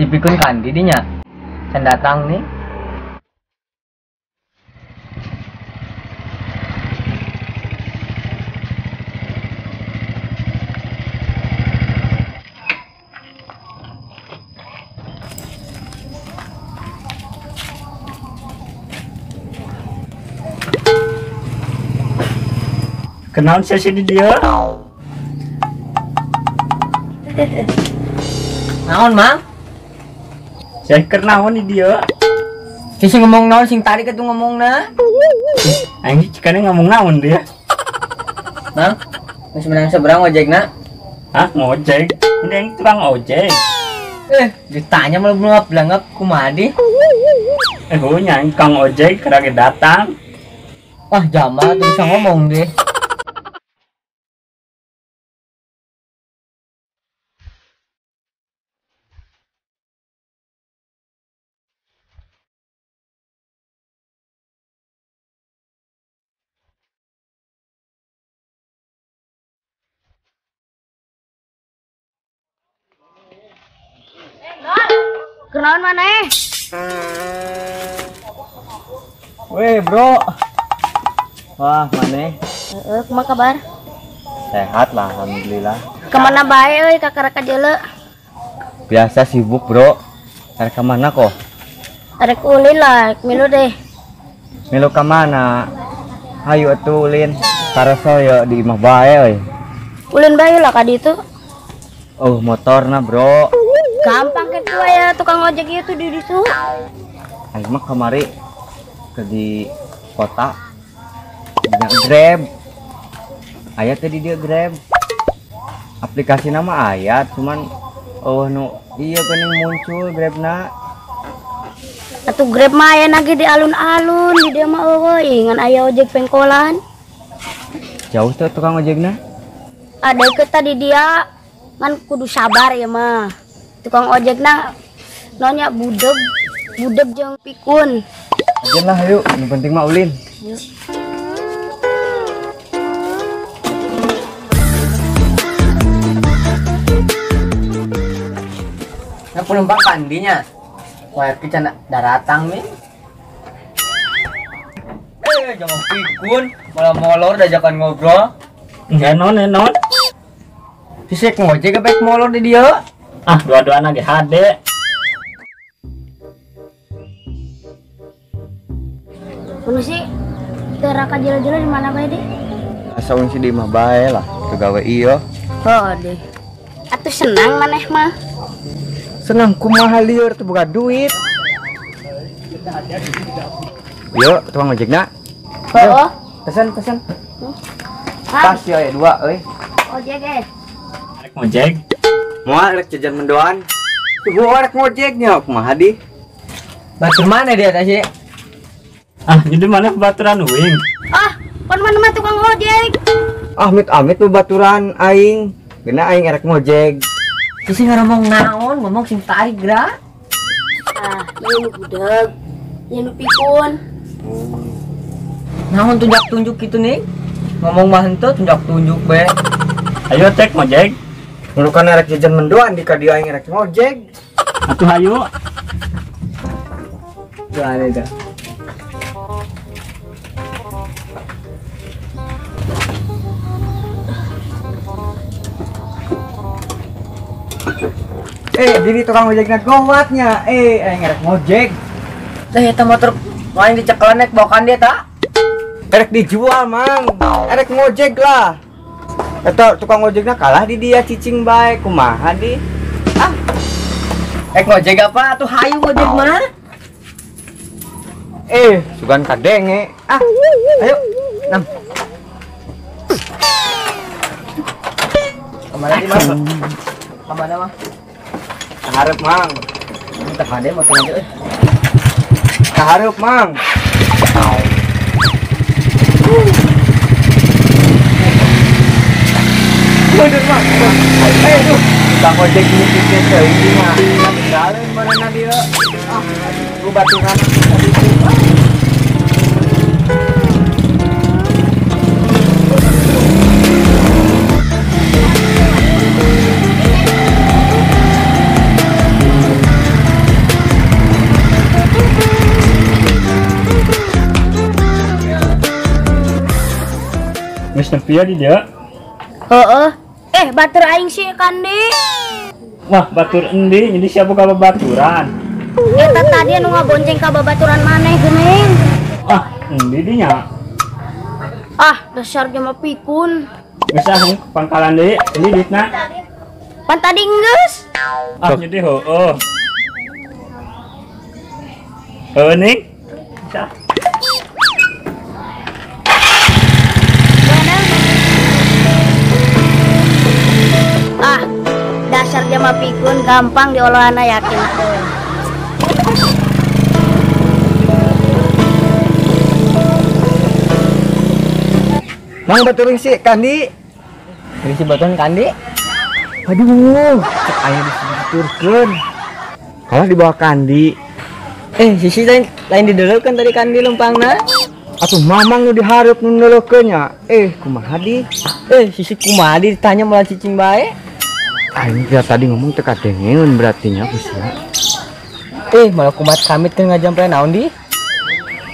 Si Pikun kan didinya. Can datang nih. Kenal sesi di dia? Naon, Mang? Saya kenaon di dia. Sing ngomong naon sing tadi ketu ngomongna. Aing cikane ngomong naon dia. Mang, geus menang seberang ojekna? Hah, ngojek? Ini yang tukang ojek. Ditanya malah belum belangap kumaha di? Nyang kang ojek kerage datang. Wah, Jamal tuh bisa ngomong deh. Kenaon maneh? Weh bro. Wah maneh. Kumaha kabar? Sehat lah alhamdulillah. Kemana bae euy kakaraka jeuleu? Biasa sibuk bro. Karek kemana kok? Arek ulin lah, milu deh. Milu kemana? Hayu atuh ulin. Karoso ya di imah bae euy. Ulin bae lah ka ditu. Oh motorna bro. Gampang kitu aya tukang ojek itu di ditu. Aing mah kamari ke di kota. Punya Grab. Aya teh di dia Grab. Aplikasi nama aya cuman iya geuning muncul Grabna. Atuh Grab mah aya lagi di alun-alun di dia mah euy ngan aya ojek pengkolan. Jauh tuh tukang ojekna? Ada ke tadi dia kan kudu sabar ya mah. Tukang ojekna nonya budeg jeung pikun. Ajen lah yuk, yang penting mah ulin. Yuk. Nah penumpang kandinya. Wah, kita daratang nih. Jangan pikun, malah molor dajakan ngobrol. Enggak non. Sisek ngojek ke molor di dia. Ah, dua-duaan lagi HD. Kuno sih teraka jela-jela di mana bae deh? Asa si di mah bae lah, kegawe iyo. Oh deh. Atuh senang maneh mah. Senang kumaha lieur teu boga duit. Yuk, tukang ojekna. Oh. Pesen. Ah, Pas ya dua euy. ojek eh. Arek ngojek. Moal arek jajan mendoan. Tuh arek ngojeknya kumaha di? Batu mana dia tadi? Ah, jadi mana baturan uing? Ah, kon mana mah tukang ojek. Amit tuh baturan aing. Geuna aing arek ngojek. Sih ngomong naon, ngomong sing tarik gra. Ah, ieu nu budeg. Ieu nu pikun. Naon tunjuk gitu nih? Ngomong mah henteu tunjuk be. Ayo tek ngojek. Nurukan arek jajan mendoan di kadieu aing arek ngojek. Atuh hayu. Tuh ada dah. Diri tukang ojeknya gowatnya. Aing arek ngojek. Teh eta motor main diceklan nek bawakan dia tak? Erek dijual mang. Erek ngojek lah. Eta tukang ojeknya kalah di dia cicing bae kumaha di. Ah. Ngojek apa? Tuh hayu ngojek mah. Sugan kadenge. Ah. Ayo. Nam. Kemana di mas? Kemana mah? Kaharep mang. Kita kade motor aja euy. Kaharep mang. Mundur mang. Tuh. Tukang ojek ini kita ini mah. Tinggalin mana dia. Ah. Ganggu baturan. Wis nepi ya di dia. Heeh. Batur aing sih Kandi. Wah, batur endi? Jadi siapa kalau baturan? Eta tadi anu ngabonceng ka babaturan maneh geuning. Ah, endi dinya? Dasar ge mah pikun. Geus ah pangkalan deui, ini duitna. Pan tadi geus. Jadi heueuh. Ning. Bisa. Dasar dia mah pikun gampang diolahana yakin tuh. Mang baturan sih Kandi. Berisi baturan Kandi. Aduh, cek aing diturkeun. Kalah di bawah Kandi. Sisi lain dideleukeun tadi Kandi lempangna. Atuh mamang nu dihareup nu neuleukeun nya. Kumaha di? Sisi kumaha ditanya malah cicing bae. Aing kira tadi ngomong teu kadengeun berarti nya geus ya. Malah kumat kamit kan ngajampe naon di?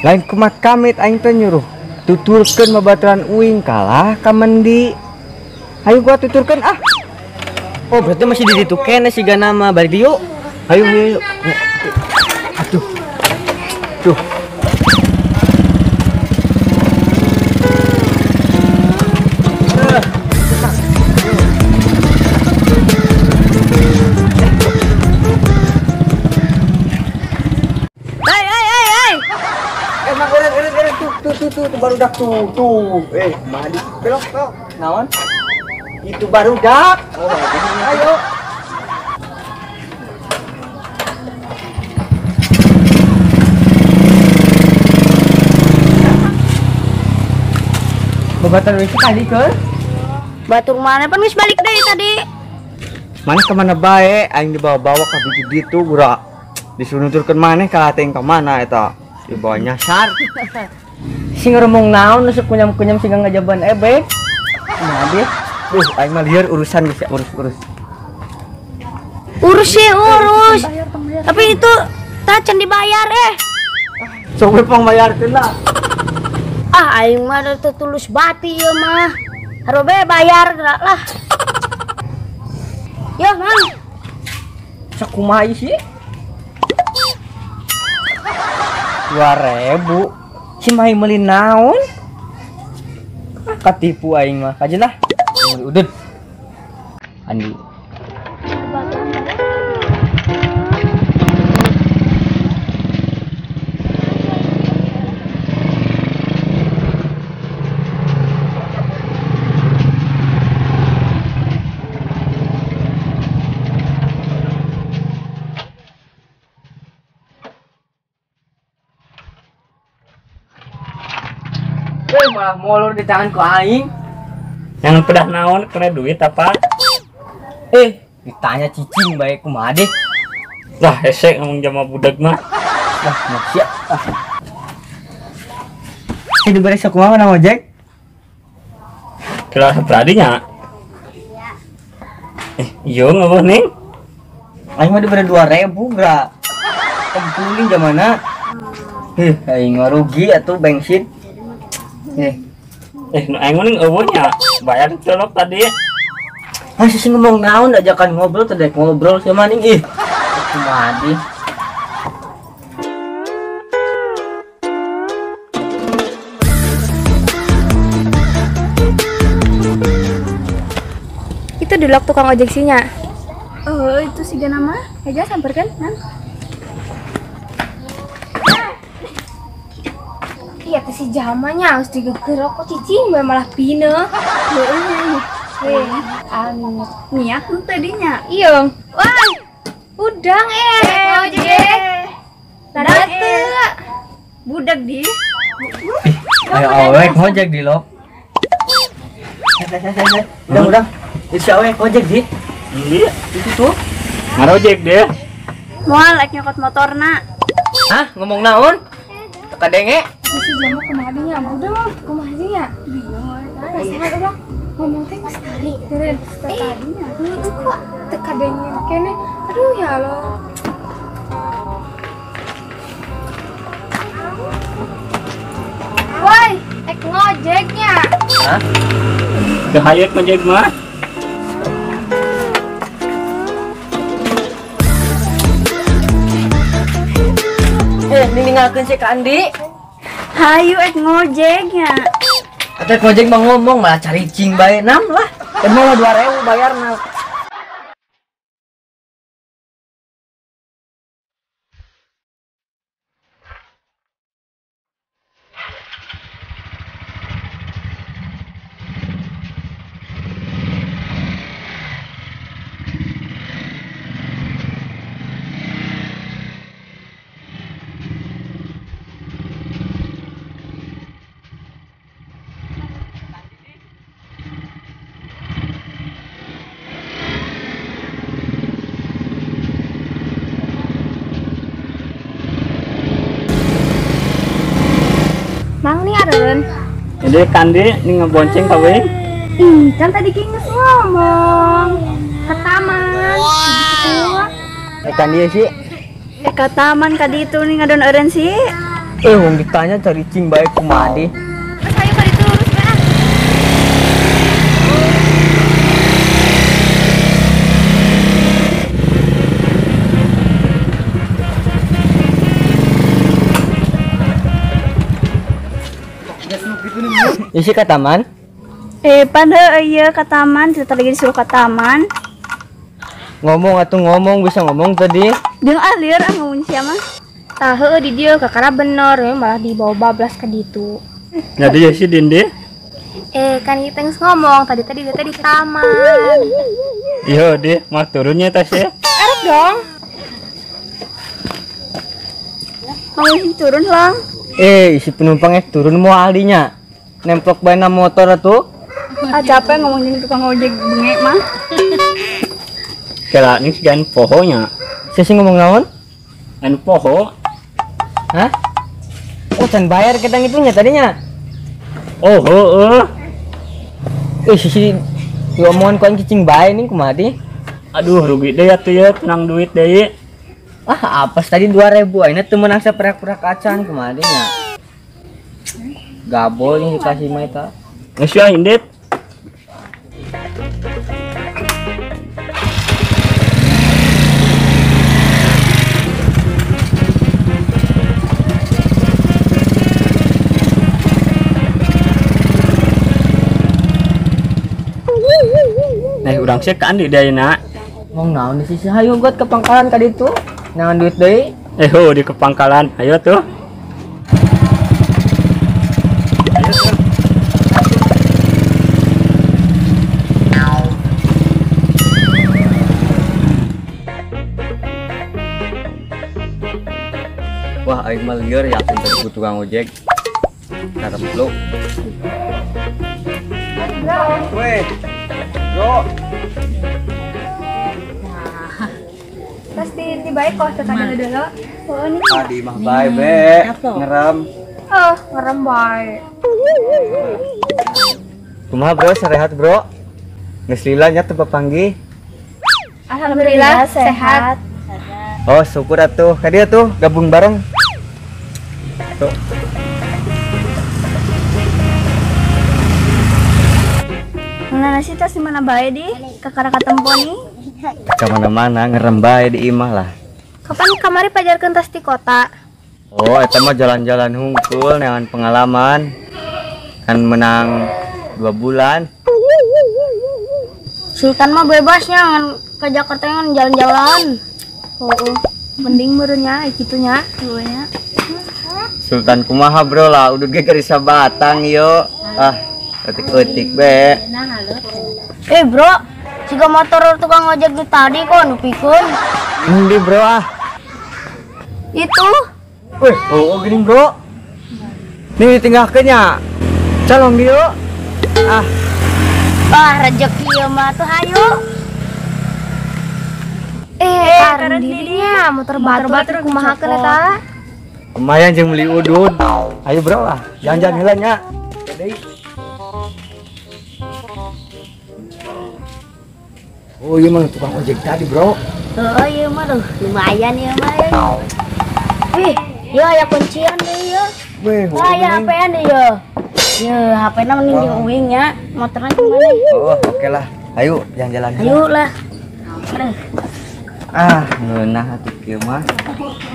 Lain kumat kamit aing teh nyuruh tuturkeun babaturan uing kalah ka mendi. Hayu gua tuturkeun ah. Oh, berarti masih di ditu kene sigana mah balik di yuk. Ayo. Aduh. Tuh. Tuh baru dak tuh. Madi belok. Naon? Itu baru dak. Ayo. Babaturan itu tadi ke? Batur mana pan geus balik deui tadi. Mana kemana bae? Aing dibawa-bawa ka ditu gura. Disuruh nuturkeun maneh ka teh ka mana eta? Dibawa nyasar. Si ngomong naon nusuk kunyam-kunyam sing ngajaban ebek. Nah, dia. Aing mah lieur urusan geus ya, urus. Urus. Tapi itu tacan dibayar Sok we pangbayarkeun lah. Aing mah teu tulus bati ieu mah. Harobe bayar lah. Yo, Mang. Sakumaha sih? 2.000. Si mai meuli naon? Katipu aing mah. Kajelah. Udud. Andi. Malah molor di tangan ku aing. Yang pedah naon kena duit apa? Ditanya cicing bae kumaha deh. Lah hesek ngomong jama budak mah. Lah, sia. Ini beres kumaha na ojek? Kira sepradinya. Iya ngeueuh ning. Aing mah dibere 2.000 gra. Kempuling jamana. Aing mah rugi atuh bensin. Nu aing mending eueuhnya bayar colok tadi. Sisi ngomong naon ajakan ngobrol teh ngobrol sama ning kumaha di. Itu dilok tukang ojek sinya. Oh, itu si nama. Aja samperkan, Nan. Iya, teh si jamanya harus digeger kok cicing bae malah pine. Heuh. Anu, niat nu tadinya. Iya. Wah. Udang ojek. Dadah teu. Budak di. Ayo awek ngojek di lok. Udah. Insya Allah ngojek di. Iya. Itu tuh. Ngarojek deh. Moal like nyokot motorna. Hah, ngomong naon? Teka denge. Si jamu kemarinya, udah kemarinya. Sehat udah ngomong teh sekali keren tadinya. Itu kok teka dengin kene. Aduh ya Allah. Woi, ngojeknya. Hah? Kehayat ngojek mah. Ningalkeun si Kak Andi. Hayu ngojeknya. Atuh ngojek mah ngomong malah cari cing bae nam lah. Kan mah 2.000 bayarna. Mang nih Aren. Jadi kandi nih ngebonceng kawe. Kan tadi Kinges ngomong ke taman. Kan dia sih. Ke taman kadi itu nih ngadon eureun sih. Wong ditanya cari cing bae kumaha di. Terus ayo pada terus ya. Isi ke taman. Pada iya ke taman, kita lagi disuruh ke taman. Ngomong atuh ngomong bisa ngomong tadi. Jeung alir ngomong siapa? Tahu di dia kakara bener ya malah dibawa bablas ke ditu. Jadi ya si Dindi. Kan kita ngomong tadi dia di taman. Iya deh, mah turunnya tas ya. Arep dong. Mau turun lang. Isi penumpangnya turun mau aldinya. Nemplok bae na motor atuh. Capek ngomongin tukang ojek bengek mah. Kira nih segan pohonya. Sesi ngomong naon? Anu poho. Hah? Oh, can bayar kita itunya tadinya. Oh, Sisi diomongan ku cicing bae nih kumaha di. Aduh rugi deh ya tuh ya, tenang duit deh. Apes tadi 2.000 ayeuna teu meunang saperak-perak acan kumaha di nya. Gabol nih dikasih mah eta. Geus ya Indit. Nah, urang sih kan di dayana. Ngomong naon di sisi hayu got ke pangkalan ka ditu. Nangan duit deui. Di kepangkalan. Ayo tuh. Wah, aing mah lieur yakin tadi ku tukang ojek. Karep lu. Weh. Bro. Pasti di baik kok tekan dulu. Oh ini. Tadi mah bae be. Ngerem. Oh, ngerem baik. Kumaha bro, serehat bro? Geus lila nya teu papanggih. Alhamdulillah sehat. Oh, syukur atuh. Ka dieu tuh gabung bareng. Tuh. Nah, nasi tas di mana bae di? Kakara katempo nih. Ka mana-mana ngerem bae di imah lah. Kapan kamari pajarkeun tas di kota? Oh, eta mah jalan-jalan hungkul neangan pengalaman. Kan menang 2 bulan. Sultan mah bebasnya ngan ke Jakarta ngan jalan-jalan. Mending meureunnya gitunya. Duanya. Sultan kumaha bro lah, udah ge gerisa batang yo. Etik-etik be. Bro, siga motor tukang ojek di tadi kok nupikeun. Endi bro Itu. Wih, gini bro. Nih tinggalkeun nya. Calong dieu. Rezeki ieu mah tuh hayu. Karena dirinya motor batur kumahakeun eta. Lumayan jeung beli udud. Ayo bro lah, jalan-jalan heula nya. Deui. Oh iya mah tukang ojek tadi bro. Oh iya mah tuh lumayan ya mah. Wih, ya ya kuncian deh ya. Weh, Ya HP-an deh ya. Ya HP-na mending di uing ya. Motornya gimana? oh oke lah. Ayo jalan-jalan. Ayo lah. Aduh. Ngeunah atuh kieu mah.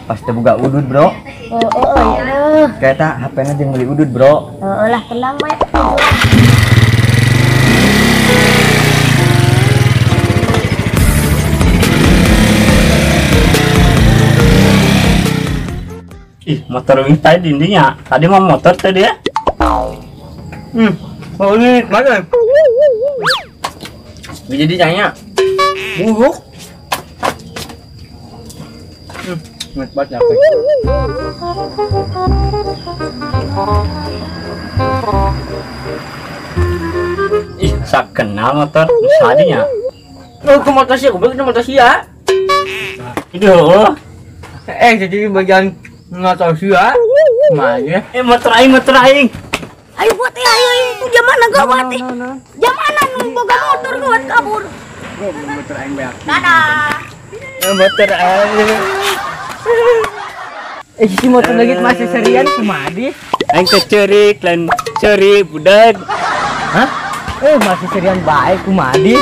Pas teu boga udud bro. Aduh. Kayak HP-na jeung beli udud bro. Lah tenang mah. Ih, motor wing tadi dindinya. Tadi mah motor tadi ya. Oh ini mana? Jadi tanya. Buruk. Nget banget apa? Ih, sak kenal motor tadinya. Oh, ke motor sih, goblok itu motor sih ya. Itu Jadi bagian motor sih ya. Mana? motor aing. Ayo buat ya, ayo itu zaman gawat. Zaman boga motor gawat kabur. Motor aing banyak. Dadah. Motor aing. Si motor lagi masih serian kumadi. Aing teh ceurik lain ceurik budak. Hah? Masih serian baik kumadi.